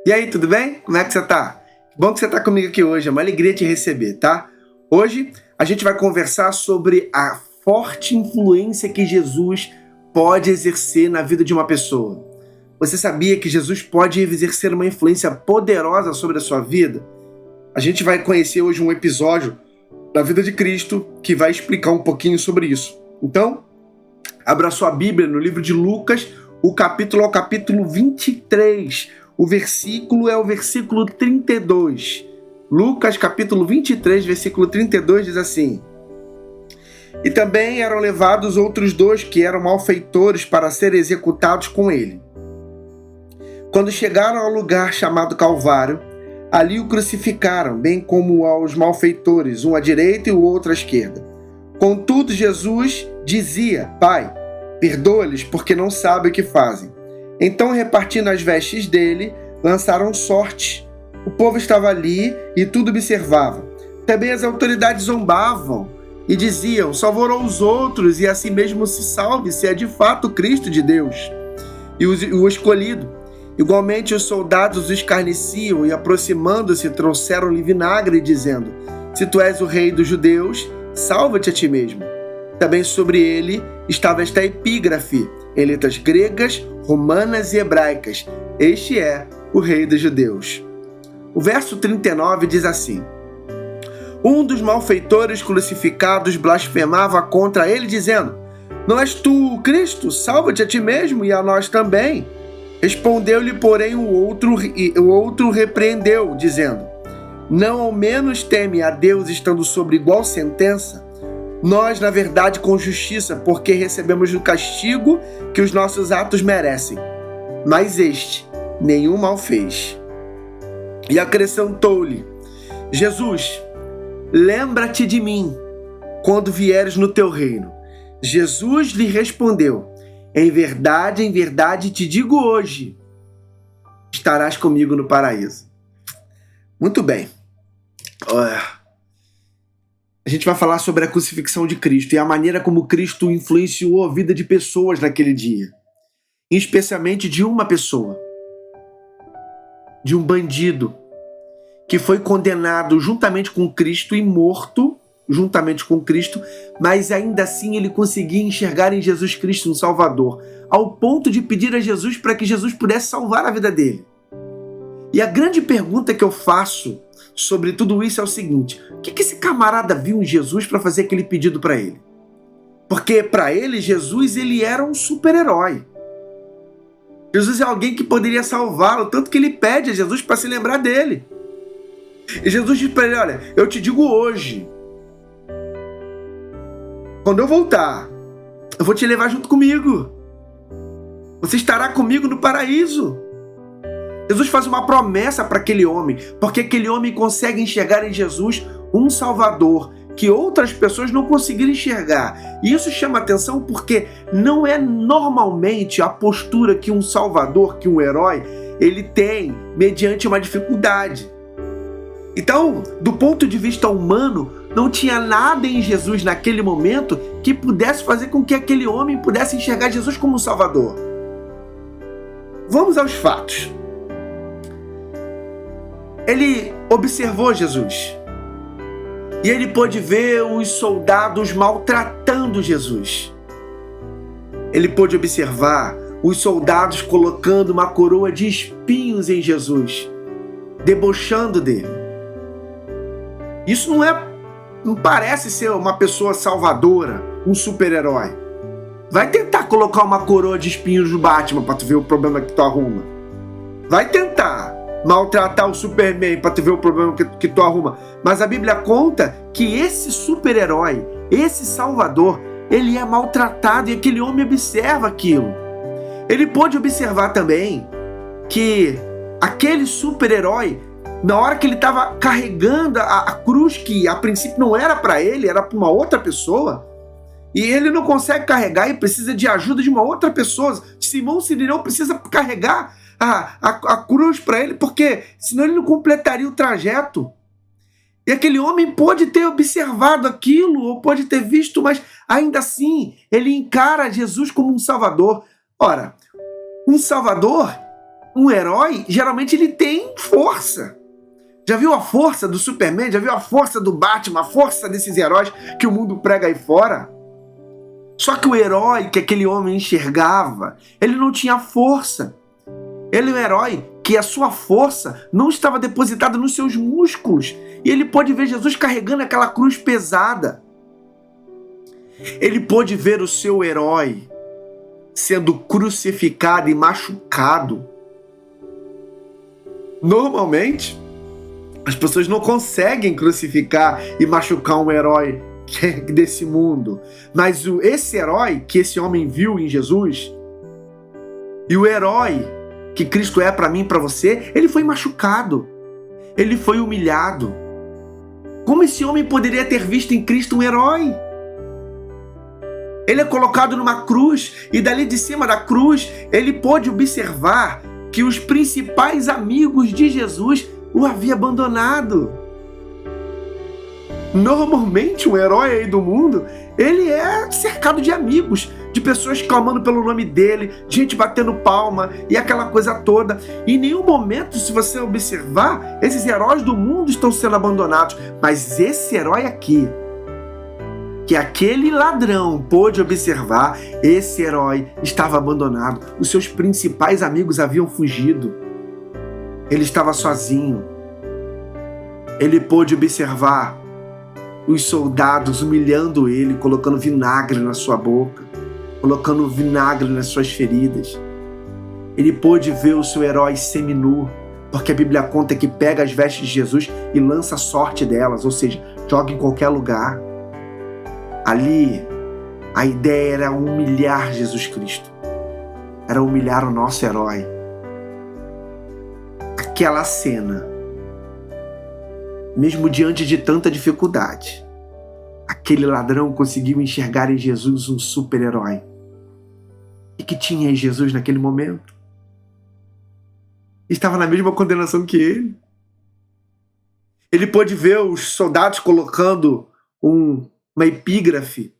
E aí, tudo bem? Como é que você tá? Bom que você tá comigo aqui hoje, é uma alegria te receber, tá? Hoje a gente vai conversar sobre a forte influência que Jesus pode exercer na vida de uma pessoa. Você sabia que Jesus pode exercer uma influência poderosa sobre a sua vida? A gente vai conhecer hoje um episódio da vida de Cristo que vai explicar um pouquinho sobre isso. Então, abra sua Bíblia no livro de Lucas, o capítulo é o capítulo 23. O versículo é o versículo 32. Lucas, capítulo 23, versículo 32, diz assim: E também eram levados outros dois que eram malfeitores para serem executados com ele. Quando chegaram ao lugar chamado Calvário, ali o crucificaram, bem como aos malfeitores, um à direita e o outro à esquerda. Contudo, Jesus dizia: Pai, perdoa-lhes, porque não sabem o que fazem. Então, repartindo as vestes dele, lançaram sorte. O povo estava ali e tudo observava. Também as autoridades zombavam e diziam: salvou os outros e assim mesmo se salve, se é de fato o Cristo de Deus e o escolhido. Igualmente os soldados os escarneciam e, aproximando-se, trouxeram-lhe vinagre, dizendo: se tu és o rei dos judeus, salva-te a ti mesmo. Também sobre ele estava esta epígrafe, em letras gregas, romanas e hebraicas: este é o rei dos judeus. O verso 39 diz assim: um dos malfeitores crucificados blasfemava contra ele, dizendo: não és tu o Cristo? Salva-te a ti mesmo e a nós também. Respondeu-lhe, porém, o outro repreendeu, dizendo: não ao menos teme a Deus estando sobre igual sentença? Nós, na verdade, com justiça, porque recebemos o castigo que os nossos atos merecem. Mas este nenhum mal fez. E acrescentou-lhe: Jesus, lembra-te de mim quando vieres no teu reino. Jesus lhe respondeu: em verdade te digo hoje, estarás comigo no paraíso. Muito bem. A gente vai falar sobre a crucifixão de Cristo e a maneira como Cristo influenciou a vida de pessoas naquele dia. Especialmente de uma pessoa. De um bandido que foi condenado juntamente com Cristo e morto juntamente com Cristo, mas ainda assim ele conseguia enxergar em Jesus Cristo um Salvador, ao ponto de pedir a Jesus para que Jesus pudesse salvar a vida dele. E a grande pergunta que eu faço sobre tudo isso é o seguinte: o que esse camarada viu em Jesus para fazer aquele pedido para ele? Porque para ele, Jesus ele era um super-herói. Jesus é alguém que poderia salvá-lo, tanto que ele pede a Jesus para se lembrar dele. E Jesus diz para ele: olha, eu te digo hoje, quando eu voltar, eu vou te levar junto comigo. Você estará comigo no paraíso. Jesus faz uma promessa para aquele homem, porque aquele homem consegue enxergar em Jesus um Salvador que outras pessoas não conseguiram enxergar. E isso chama atenção porque não é normalmente a postura que um Salvador, que um herói, ele tem mediante uma dificuldade. Então, do ponto de vista humano, não tinha nada em Jesus naquele momento que pudesse fazer com que aquele homem pudesse enxergar Jesus como um Salvador. Vamos aos fatos. Ele observou Jesus. E ele pôde ver os soldados maltratando Jesus. Ele pôde observar os soldados colocando uma coroa de espinhos em Jesus, debochando dele. Isso não parece ser uma pessoa salvadora, um super-herói. Vai tentar colocar uma coroa de espinhos no Batman para tu ver o problema que tu arruma. Vai tentar maltratar o Superman para tu ver o problema que tu arruma. Mas a Bíblia conta que esse super-herói, esse salvador, ele é maltratado e aquele homem observa aquilo. Ele pôde observar também que aquele super-herói, na hora que ele estava carregando a cruz, que a princípio não era para ele, era para uma outra pessoa, e ele não consegue carregar e precisa de ajuda de uma outra pessoa. Simão Sirineu precisa carregar a cruz para ele, porque senão ele não completaria o trajeto. E aquele homem pode ter observado aquilo, ou pode ter visto, mas ainda assim ele encara Jesus como um salvador. Ora, um salvador um herói, geralmente ele tem força. Já viu a força do Superman? Já viu a força do Batman? A força desses heróis que o mundo prega aí fora? Só que o herói que aquele homem enxergava, ele não tinha força. Ele é um herói que a sua força não estava depositada nos seus músculos. E ele pôde ver Jesus carregando aquela cruz pesada. Ele pôde ver o seu herói sendo crucificado e machucado. Normalmente, as pessoas não conseguem crucificar e machucar um herói desse mundo. Mas esse herói que esse homem viu em Jesus, e o herói que Cristo é para mim e para você, ele foi machucado. Ele foi humilhado. Como esse homem poderia ter visto em Cristo um herói? Ele é colocado numa cruz e dali de cima da cruz ele pôde observar que os principais amigos de Jesus o haviam abandonado. Normalmente um herói aí do mundo, ele é cercado de amigos, de pessoas clamando pelo nome dele, gente batendo palma e aquela coisa toda. Em nenhum momento, se você observar, esses heróis do mundo estão sendo abandonados. Mas esse herói aqui, que aquele ladrão pôde observar, esse herói estava abandonado. Os seus principais amigos haviam fugido. Ele estava sozinho. Ele pôde observar os soldados humilhando ele, colocando vinagre na sua boca, colocando vinagre nas suas feridas. Ele pôde ver o seu herói seminu, porque a Bíblia conta que pega as vestes de Jesus e lança a sorte delas, ou seja, joga em qualquer lugar. Ali, a ideia era humilhar Jesus Cristo. Era humilhar o nosso herói. Aquela cena, mesmo diante de tanta dificuldade, aquele ladrão conseguiu enxergar em Jesus um super-herói. E que tinha em Jesus naquele momento? Estava na mesma condenação que ele. Ele pôde ver os soldados colocando uma epígrafe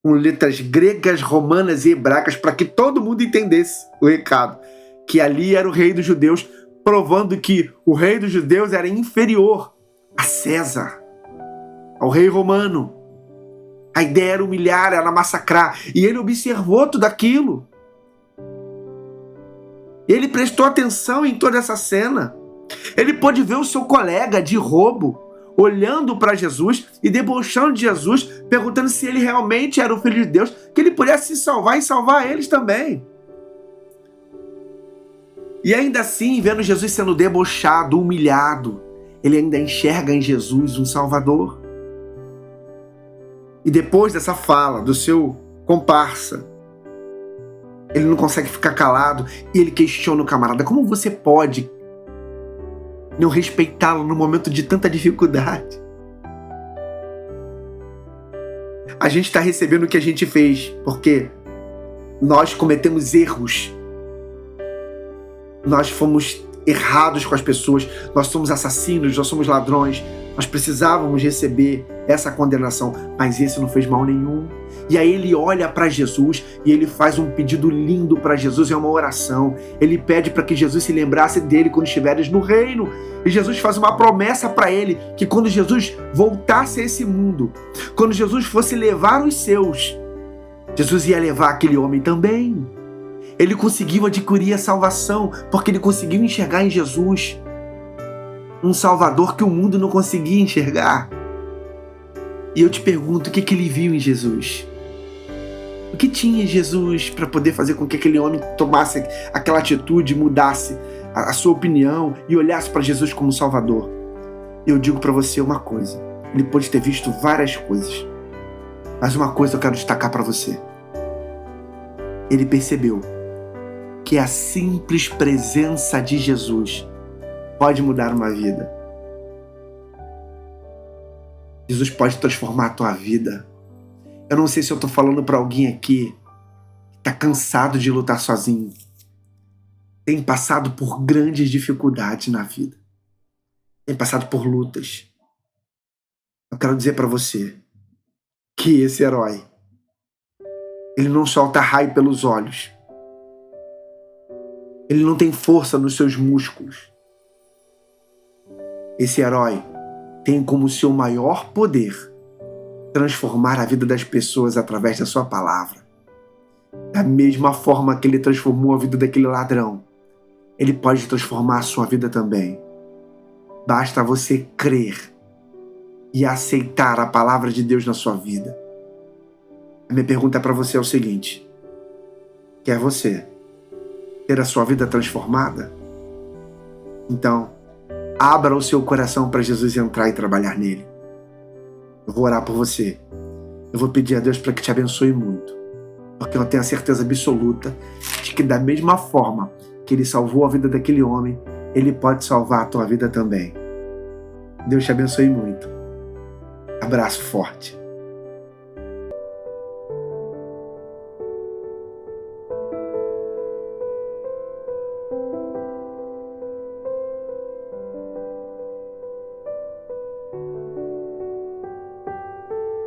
com letras gregas, romanas e hebraicas para que todo mundo entendesse o recado. Que ali era o rei dos judeus, provando que o rei dos judeus era inferior a César, ao rei romano. A ideia era humilhar, era massacrar. E ele observou tudo aquilo. Ele prestou atenção em toda essa cena. Ele pôde ver o seu colega de roubo olhando para Jesus e debochando de Jesus, perguntando se ele realmente era o Filho de Deus, que ele pudesse se salvar e salvar eles também. E ainda assim, vendo Jesus sendo debochado, humilhado, ele ainda enxerga em Jesus um Salvador. E depois dessa fala do seu comparsa, ele não consegue ficar calado e ele questiona o camarada: como você pode não respeitá-lo no momento de tanta dificuldade? A gente está recebendo o que a gente fez porque nós cometemos erros. Nós fomos errados com as pessoas, nós somos assassinos, nós somos ladrões, nós precisávamos receber essa condenação, mas esse não fez mal nenhum. E aí ele olha para Jesus e ele faz um pedido lindo para Jesus, é uma oração. Ele pede para que Jesus se lembrasse dele quando estiveres no reino. E Jesus faz uma promessa para ele, que quando Jesus voltasse a esse mundo, quando Jesus fosse levar os seus, Jesus ia levar aquele homem também. Ele conseguiu adquirir a salvação, porque ele conseguiu enxergar em Jesus um Salvador que o mundo não conseguia enxergar. E eu te pergunto, o que ele viu em Jesus? O que tinha em Jesus para poder fazer com que aquele homem tomasse aquela atitude, mudasse a sua opinião e olhasse para Jesus como Salvador? Eu digo para você uma coisa, ele pode ter visto várias coisas, mas uma coisa eu quero destacar para você. Ele percebeu que a simples presença de Jesus pode mudar uma vida. Jesus pode transformar a tua vida. Eu não sei se eu estou falando para alguém aqui que está cansado de lutar sozinho, tem passado por grandes dificuldades na vida, tem passado por lutas. Eu quero dizer para você que esse herói, ele não solta raio pelos olhos. Ele não tem força nos seus músculos. Esse herói tem como seu maior poder transformar a vida das pessoas através da sua palavra. Da mesma forma que ele transformou a vida daquele ladrão, ele pode transformar a sua vida também. Basta você crer e aceitar a palavra de Deus na sua vida. A minha pergunta para você é o seguinte: quer você ter a sua vida transformada? Então, abra o seu coração para Jesus entrar e trabalhar nele. Eu vou orar por você. Eu vou pedir a Deus para que te abençoe muito, porque eu tenho a certeza absoluta de que da mesma forma que ele salvou a vida daquele homem, ele pode salvar a tua vida também. Deus te abençoe muito. Abraço forte.